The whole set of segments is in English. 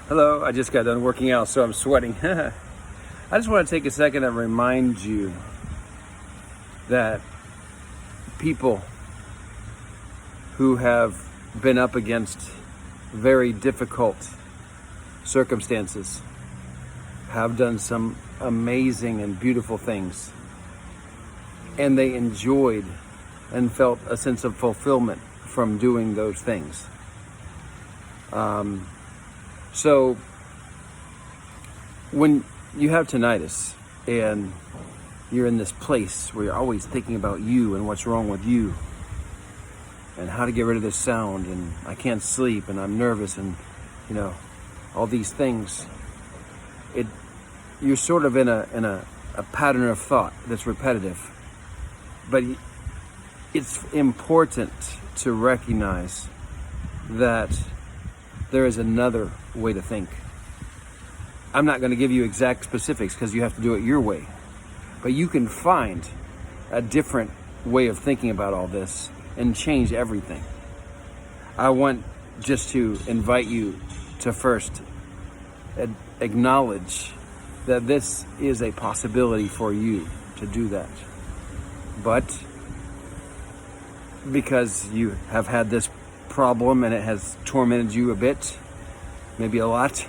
Hello, I just got done working out, so I'm sweating. I just want to take a second and remind you that people who have been up against very difficult circumstances have done some amazing and beautiful things, and they enjoyed and felt a sense of fulfillment from doing those things. So when you have tinnitus and you're in this place where you're always thinking about you and what's wrong with you and how to get rid of this sound, and I can't sleep and I'm nervous, and all these things, you're sort of in a pattern of thought that's repetitive. But it's important to recognize that there is another way to think. I'm not going to give you exact specifics because you have to do it your way. But you can find a different way of thinking about all this and change everything. I want just to invite you to first acknowledge that this is a possibility for you to do that. But because you have had this problem and it has tormented you a bit, maybe a lot,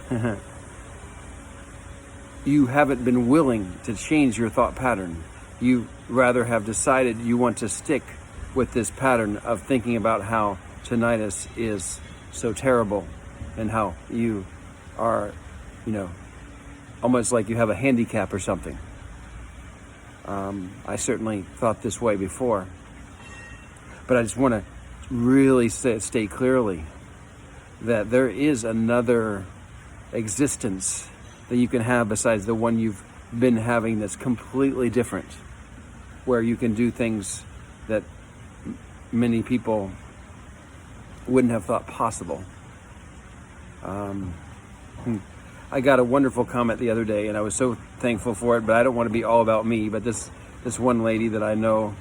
you haven't been willing to change your thought pattern. You rather have decided you want to stick with this pattern of thinking about how tinnitus is so terrible and how you are, almost like you have a handicap or something. I certainly thought this way before, but I just want to really state clearly that there is another existence that you can have besides the one you've been having that's completely different, where you can do things that many people wouldn't have thought possible. I got a wonderful comment the other day, and I was so thankful for it, but I don't want to be all about me. But this one lady that I know,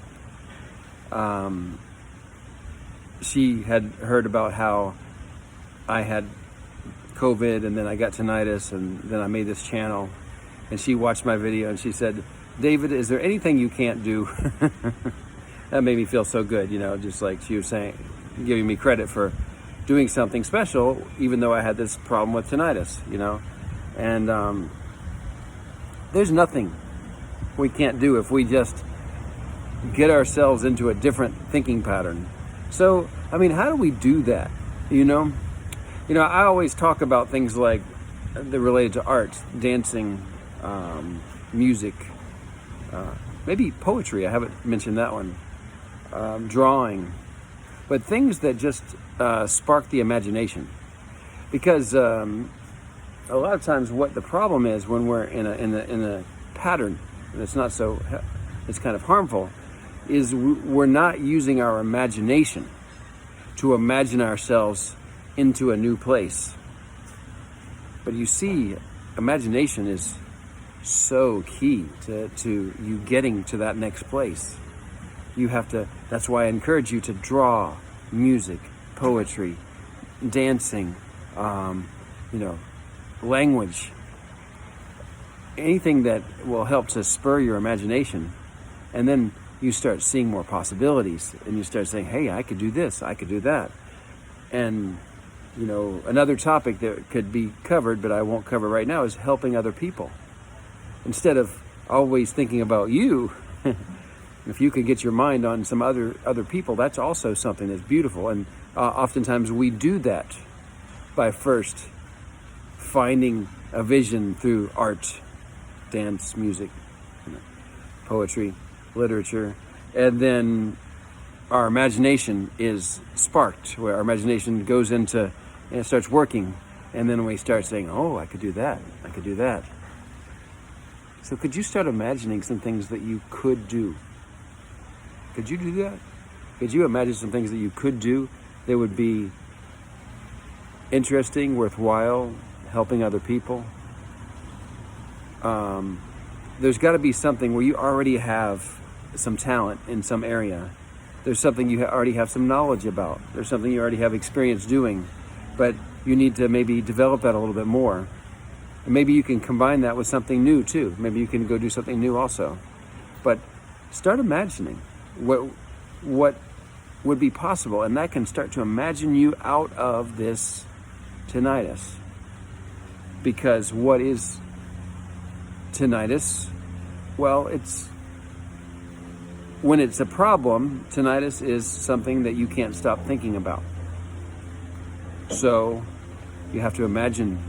she had heard about how I had COVID and then I got tinnitus, and then I made this channel, and she watched my video and she said, "David, is there anything you can't do?" That made me feel so good, just like she was saying, giving me credit for doing something special, even though I had this problem with tinnitus, and there's nothing we can't do if we just get ourselves into a different thinking pattern. So, how do we do that? I always talk about things like they're related to art, dancing, music, maybe poetry. I haven't mentioned that one. Drawing, but things that just spark the imagination. Because a lot of times, what the problem is when we're in a pattern that's not so, it's kind of harmful, is we're not using our imagination to imagine ourselves into a new place. But you see, imagination is so key to you getting to that next place. You have to, that's why I encourage you to draw, music, poetry, dancing, language, anything that will help to spur your imagination. And then you start seeing more possibilities, and you start saying, hey, I could do this, I could do that. And another topic that could be covered, but I won't cover right now, is helping other people. Instead of always thinking about you, if you could get your mind on some other people, that's also something that's beautiful. And oftentimes we do that by first finding a vision through art, dance, music, poetry, literature, and then our imagination is sparked, where our imagination goes into and it starts working, and then we start saying, oh, I could do that, I could do that. So could you start imagining some things that you could do? Could you do that? Could you imagine some things that you could do that would be interesting, worthwhile, helping other people? There's got to be something where you already have some talent in some area. There's something you already have some knowledge about. There's something you already have experience doing. But you need to maybe develop that a little bit more. And maybe you can combine that with something new too. Maybe you can go do something new also. But start imagining what would be possible, and that can start to imagine you out of this tinnitus. Because what is tinnitus? Well, when it's a problem, tinnitus is something that you can't stop thinking about. So you have to imagine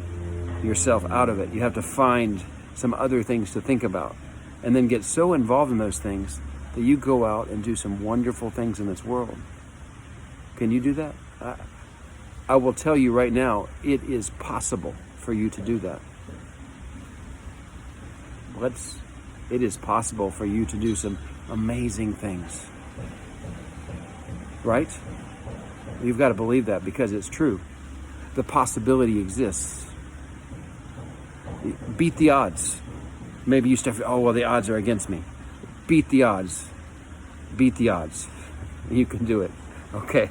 yourself out of it. You have to find some other things to think about, and then get so involved in those things that you go out and do some wonderful things in this world. Can you do that? I will tell you right now, it is possible for you to do that. It is possible for you to do some amazing things. Right? You've got to believe that, because it's true. The possibility exists. Beat the odds. Maybe you start, oh, well, the odds are against me. Beat the odds. Beat the odds. You can do it. Okay.